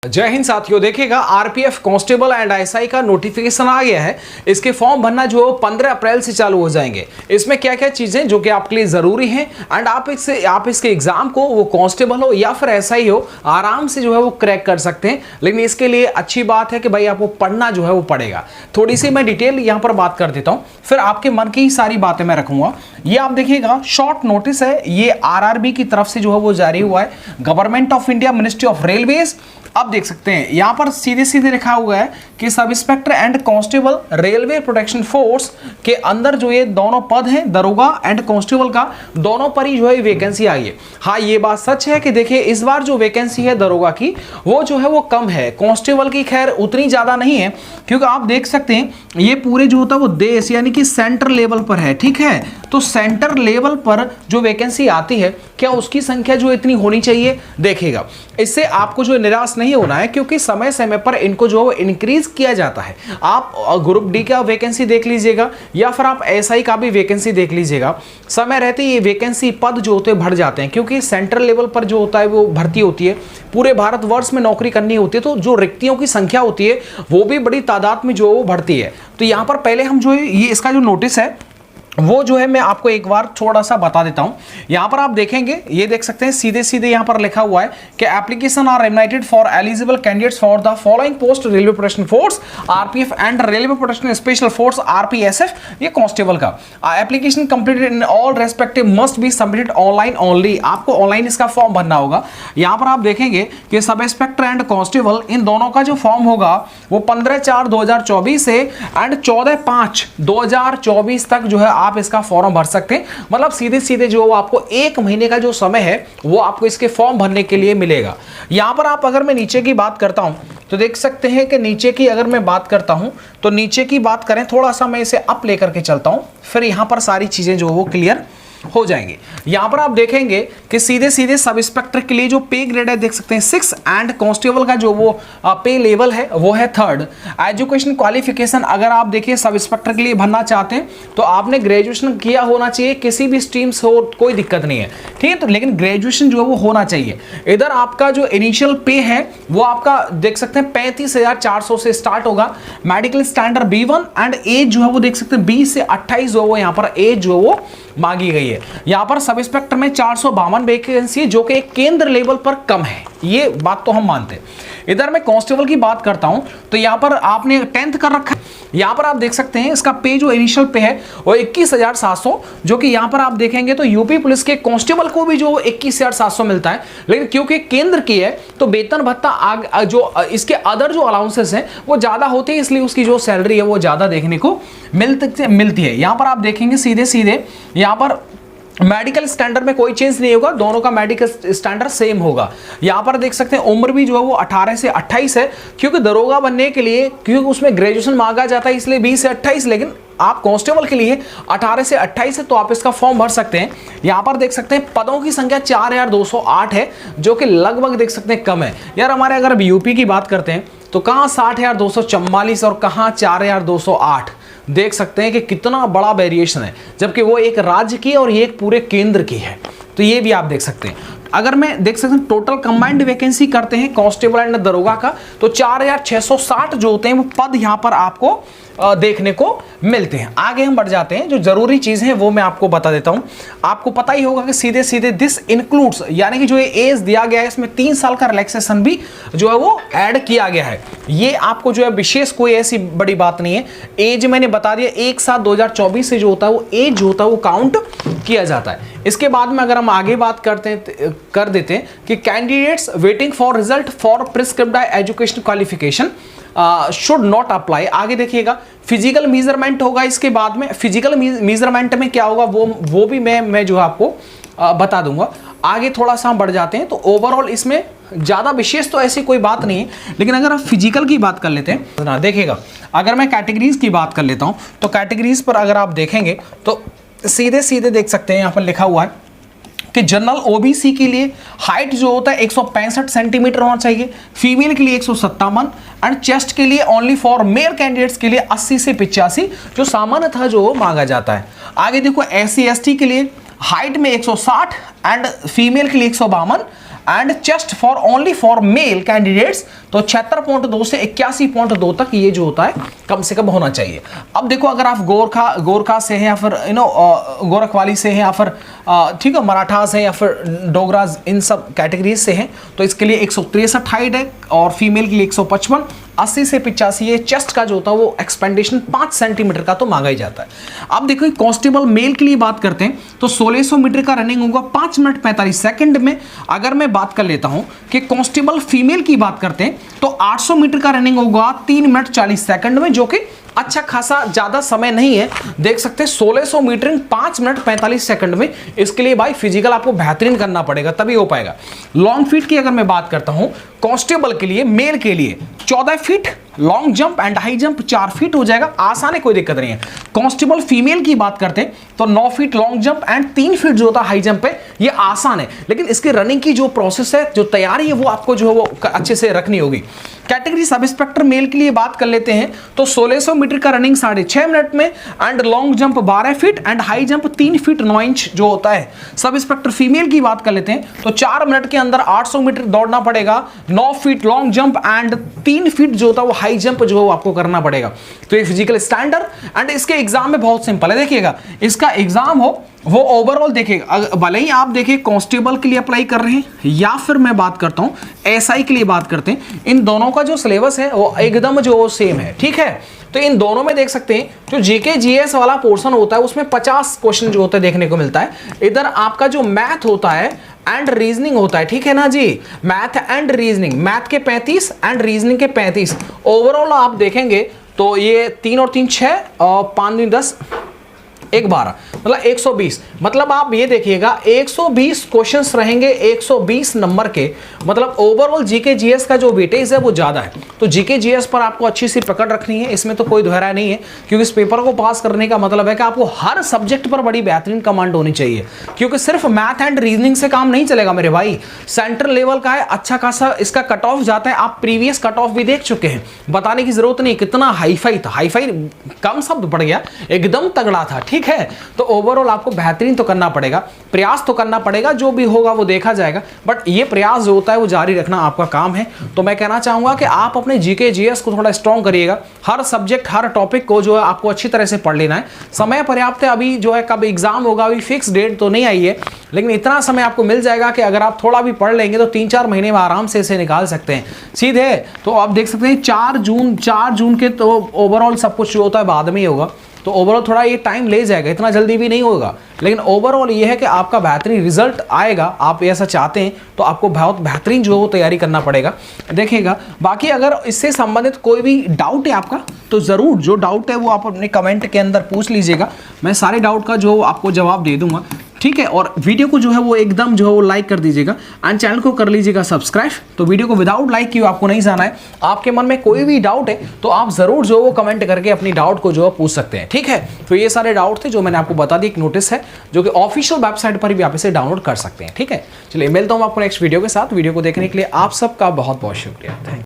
जय हिंद साथियों, देखिएगा आरपीएफ कांस्टेबल एंड एसआई का नोटिफिकेशन आ गया है। इसके फॉर्म भरना जो 15 अप्रैल से चालू हो जाएंगे। इसमें क्या क्या चीजें जो कि आपके लिए जरूरी हैं एंड आप इसके एग्जाम को, वो कांस्टेबल हो या फिर एसआई हो, आराम से जो है वो क्रैक कर सकते हैं। लेकिन इसके लिए अच्छी बात है कि भाई आपको पढ़ना जो है वो पड़ेगा। थोड़ी सी मैं डिटेल यहाँ पर बात कर देता हूँ, फिर आपके मन की ही सारी बातें मैं रखूंगा। ये आप देखिएगा शॉर्ट नोटिस है, ये आरआरबी की तरफ से जो है वो जारी हुआ है, government of India, ministry of railways. अब देख सकते हैं यहां पर सीधे सीधे लिखा हुआ है कि sub inspector and constable railway protection force के अंदर जो ये दोनों पद हैं, दरोगा एंड कांस्टेबल का, दोनों पर ही जो है वैकेंसी आई है। हाँ, ये बात सच है कि देखिए इस बार जो वैकेंसी है दरोगा की, वो जो है वो कम है। कांस्टेबल की खैर उतनी ज्यादा नहीं है, क्योंकि आप देख सकते हैं ये पूरे जो होता है वो देश यानी कि सेंटर लेवल पर है। ठीक है, तो सेंटर लेवल पर जो वैकेंसी आती है, क्या उसकी संख्या जो इतनी होनी चाहिए? देखिएगा, इससे आपको जो निराश नहीं होना है, क्योंकि समय समय पर इनको जो इंक्रीज किया जाता है। आप ग्रुप डी का वैकेंसी देख लीजिएगा या फिर आप एसआई का भी वैकेंसी देख लीजिएगा, समय रहते ये वैकेंसी पद जो होते हैं बढ़ जाते हैं, क्योंकि सेंट्रल लेवल पर जो होता है वो भर्ती होती है, पूरे भारतवर्ष में नौकरी करनी होती है, तो जो रिक्तियों की संख्या होती है वो भी बड़ी तादाद में जो बढ़ती है। तो यहाँ पर पहले हम जो ये इसका जो नोटिस है वो जो है मैं आपको एक बार थोड़ा सा बता देता हूं। यहां पर आप देखेंगे, ये देख सकते हैं सीधे सीधे यहां पर लिखा हुआ है कि application are invited for eligible candidates for the following post: railway protection force RPF and railway protection special force RPSF, ये कांस्टेबल का। Application completed in all respective must be submitted online only. आपको online इसका form भरना होगा। यहां पर आप देखेंगे कि सब इंस्पेक्टर एंड कांस्टेबल, इन दोनों का जो फॉर्म होगा वो 15/4/2024 से एंड 14/5/2024 तक जो है आप इसका फॉर्म भर सकते हैं। मतलब सीधे सीधे जो आपको 1 महीने का जो समय है वो आपको इसके फॉर्म भरने के लिए मिलेगा। यहां पर आप अगर मैं नीचे की बात करता हूं तो देख सकते हैं कि नीचे की अगर मैं बात करता हूं तो नीचे की बात करें, थोड़ा सा मैं इसे अप लेकर के चलता हूं, फिर यहां पर सारी चीजें जो वो क्लियर हो जाएंगे। यहां पर आप देखेंगे कि सीधे सीधे सब इंस्पेक्टर के लिए जो पे ग्रेड है देख सकते हैं 6 एंड कांस्टेबल का जो वो पे लेवल है वो है 3rd। एजुकेशन क्वालिफिकेशन अगर आप देखिए सब इंस्पेक्टर के लिए भरना चाहते हैं तो आपने ग्रेजुएशन किया होना चाहिए, किसी भी स्ट्रीम से हो कोई दिक्कत नहीं है, ठीक है। तो लेकिन ग्रेजुएशन जो है वो होना चाहिए। इधर आपका जो इनिशियल पे है वो आपका देख सकते हैं 35,400 से स्टार्ट होगा। Medical standard B1 and as जो है वो देख सकते हैं 20 से 28 जो है वो यहाँ पर एज जो है वो मांगी गई है। यहां पर सब इंस्पेक्टर में 452 वैकेंसी, जो कि एक केंद्र लेवल पर कम है, ये बात तो हम मानते हैं। इधर मैं कांस्टेबल की बात करता हूं तो यहां पर आपने 10th कर रखा है। यहां पर आप देख सकते हैं इसका पे जो इनिशियल पे है वो 21,700, जो कि यहां पर आप देखेंगे तो यूपी पुलिस के कांस्टेबल को भी जो 21,700 मिलता है। लेकिन क्योंकि केंद्र की है तो वेतन भत्ता जो इसके अदर जो अलाउंसेस हैं वो ज्यादा होते हैं, इसलिए उसकी जो सैलरी है वो ज्यादा देखने को मिलती है। यहां पर आप देखेंगे सीधे सीधे यहां पर मेडिकल स्टैंडर्ड में कोई चेंज नहीं होगा, दोनों का मेडिकल स्टैंडर्ड सेम होगा। यहां पर देख सकते हैं उम्र भी जो है वो 18 से 28 है, क्योंकि दरोगा बनने के लिए, क्योंकि उसमें ग्रेजुएशन मांगा जाता है इसलिए 20 से 28, लेकिन आप कांस्टेबल के लिए 18 से 28 है, तो आप इसका फॉर्म भर सकते हैं। यहां पर देख सकते हैं पदों की संख्या 4,208 है, जो कि लगभग देख सकते हैं कम है। यार हमारे अगर यूपी की बात करते हैं तो कहां 60,244 और कहां 4,208, देख सकते हैं कि कितना बड़ा वेरिएशन है, जबकि वो एक राज्य की और ये एक पूरे केंद्र की है। तो ये भी आप देख सकते हैं। अगर मैं देख सकते हैं टोटल कंबाइंड वैकेंसी करते हैं कांस्टेबल एंड दरोगा का, तो 4,660 जो होते हैं वो पद यहां पर आपको देखने को मिलते हैं। आगे हम बढ़ जाते हैं, जो जरूरी चीज है वो मैं आपको बता देता हूं। आपको पता ही होगा कि सीधे सीधे दिस इंक्लूड्स, यानी कि जो ये एज दिया गया है इसमें 3 साल का रिलैक्सेशन भी जो है वो ऐड किया गया है। ये आपको जो है विशेष कोई ऐसी बड़ी बात नहीं है। एज मैंने बता दिया 1/7/2024 से जो होता है वो एज जो होता है वो काउंट किया जाता है। इसके बाद में अगर हम आगे बात कर देते हैं कि candidates waiting for result for prescribed education qualification should not apply. आगे देखिएगा फिजिकल मेजरमेंट होगा। इसके बाद में फिजिकल मेजरमेंट में क्या होगा वो भी मैं जो आपको बता दूंगा। आगे थोड़ा सा हम बढ़ जाते हैं तो ओवरऑल इसमें ज्यादा विशेष तो ऐसी कोई बात नहीं है, लेकिन अगर आप फिजिकल की बात कर लेते हैं ना, देखिएगा अगर मैं कैटेगरीज की बात कर लेता हूं तो कैटेगरीज पर अगर आप देखेंगे तो सीधे सीधे देख सकते हैं यहां पर लिखा हुआ है कि जनरल ओबीसी के लिए हाइट जो होता है 165 सेंटीमीटर होना चाहिए, फीमेल के लिए 157 एंड चेस्ट के लिए ओनली फॉर मेल कैंडिडेट्स के लिए 80 से 85 जो सामान्य था जो मांगा जाता है। आगे देखो SC ST के लिए हाइट में 160 एंड फीमेल के लिए 152 and chest for only for male candidates तो 76.2 से 81.2 तक ये जो होता है कम से कम होना चाहिए। अब देखो अगर आप गोरखा से हैं या फिर गोरखवाली से हैं या फिर ठीक है मराठास हैं या फिर डोगराज, इन सब कैटेगरीज से हैं तो इसके लिए 163 हाइट है और फीमेल के लिए 155, 80 से 85 ये चेस्ट का जो होता है वो एक्सपेंडेशन 5 सेंटीमीटर का तो मांगा ही जाता है। अब देखो कांस्टेबल मेल के लिए बात करते हैं तो 1600 मीटर का रनिंग होगा 5 मिनट 45 सेकंड में। अगर मैं बात कर लेता हूं कि कांस्टेबल फीमेल की बात करते हैं तो 800 मीटर का रनिंग होगा 3 मिनट 40 सेकंड में, जो कि अच्छा खासा ज्यादा समय नहीं है। देख सकते हैं 1600 मीटर 5 मिनट 45 सेकंड में, इसके लिए भाई फिजिकल आपको बेहतरीन करना पड़ेगा तभी हो पाएगा। लॉन्ग फीट की अगर मैं बात करता हूं कांस्टेबल के लिए मेल के लिए 14 feet long jump and high jump 4 feet हो जाएगा, आसान है कोई दिक्कत नहीं है। कांस्टेबल फीमेल की बात करते हैं तो 9 feet long jump and 3 feet जो होता है हाई जंप है, ये आसान है, लेकिन इसकी रनिंग की जो प्रोसेस है जो तैयारी है वो आपको जो है वो अच्छे से रखनी होगी। कैटेगरी सब इंस्पेक्टर मेल के लिए बात कर लेते हैं तो 1600 मीटर का रनिंग 6.5 मिनट में and long jump 12 feet and high jump 3 feet 9 inch जो होता है। सब इंस्पेक्टर फीमेल की बात कर लेते हैं तो 4 मिनट के अंदर 800 मीटर दौड़ना पड़ेगा, 9 feet long jump and 3 feet जो होता है वो हाई जंप जो है आपको करना पड़ेगा। तो ये फिजिकल स्टैंडर्ड एंड इसके एग्जाम में बहुत सिंपल है। देखिएगा इसका एग्जाम हो वो ओवरऑल देखिएगा, भले ही आप देखिए कांस्टेबल के लिए अप्लाई कर रहे हैं या फिर मैं बात करता हूं एसआई के लिए बात करते हैं, इन दोनों का जो सिलेबस है वो एकदम जो सेम है, ठीक है। तो इन दोनों में देख सकते हैं जो जीके जीएस वाला पोर्शन होता है उसमें 50 क्वेश्चन जो होता है देखने को मिलता है। इधर आपका जो मैथ होता है एंड रीजनिंग होता है, ठीक है ना जी, मैथ एंड रीजनिंग, मैथ के 35 एंड रीजनिंग के 35। ओवरऑल आप देखेंगे तो ये 3 और 3 6 और 5 दूनी 10 1 12 मतलब 120। मतलब आप ये देखिएगा 120 क्वेश्चंस रहेंगे 120 नंबर के, मतलब ओवरऑल जीके जीएस का जो वेटेज है वो ज्यादा है। तो जीके जीएस पर आपको अच्छी सी पकड़ रखनी है, इसमें तो कोई दोहरा नहीं है, क्योंकि इस पेपर को पास करने का मतलब है कि आपको हर सब्जेक्ट पर बड़ी बेहतरीन कमांड होनी चाहिए, क्योंकि सिर्फ मैथ एंड रीजनिंग से काम नहीं चलेगा मेरे भाई। सेंट्रल लेवल का है, अच्छा खासा इसका कट ऑफ जाता है, आप प्रीवियस कट ऑफ भी देख चुके हैं, बताने की जरूरत नहीं कितना हाईफाई था। हाईफाई कम शब्द पड़ गया, एकदम तगड़ा था, ठीक है। तो ओवरऑल आपको बेहतरीन तो करना पड़ेगा, प्रयास तो करना पड़ेगा, जो भी होगा वो देखा जाएगा, बट ये प्रयास जो होता है वो जारी रखना आपका काम है। तो मैं कहना चाहूंगा कि आप अपने जीके जीएस को थोड़ा स्ट्रॉन्ग करिएगा, हर सब्जेक्ट हर टॉपिक को जो है आपको अच्छी तरह से पढ़ लेना है। समय पर्याप्त है, अभी जो है कब एग्जाम होगा अभी फिक्स डेट तो नहीं आई है, लेकिन इतना समय आपको मिल जाएगा कि अगर आप थोड़ा भी पढ़ लेंगे तो 3-4 महीने में आराम से इसे निकाल सकते हैं सीधे। तो आप देख सकते हैं 4 जून के तो ओवरऑल सब कुछ जो होता है बाद में ही होगा, तो ओवरऑल थोड़ा ये टाइम ले जाएगा, इतना जल्दी भी नहीं होगा, लेकिन ओवरऑल ये है कि आपका बेहतरीन रिजल्ट आएगा। आप ऐसा चाहते हैं तो आपको बहुत बेहतरीन जो तैयारी करना पड़ेगा, देखिएगा। बाकी अगर इससे संबंधित कोई भी डाउट है आपका तो ज़रूर जो डाउट है वो आप अपने कमेंट के अंदर पूछ लीजिएगा, मैं सारे डाउट का जो आपको जवाब दे दूंगा, ठीक है। और वीडियो को जो है वो एकदम जो है वो लाइक कर दीजिएगा एंड चैनल को कर लीजिएगा सब्सक्राइब। तो वीडियो को विदाउट लाइक किए आपको नहीं जाना है, आपके मन में कोई भी डाउट है तो आप जरूर जो वो कमेंट करके अपनी डाउट को जो है पूछ सकते हैं, ठीक है। तो ये सारे डाउट थे जो मैंने आपको बता दी, एक नोटिस है जो कि ऑफिशियल वेबसाइट पर भी आप इसे डाउनलोड कर सकते हैं, ठीक है। चलिए मिलता हूँ आपको नेक्स्ट वीडियो के साथ। वीडियो को देखने के लिए आप सबका बहुत बहुत शुक्रिया, थैंक यू।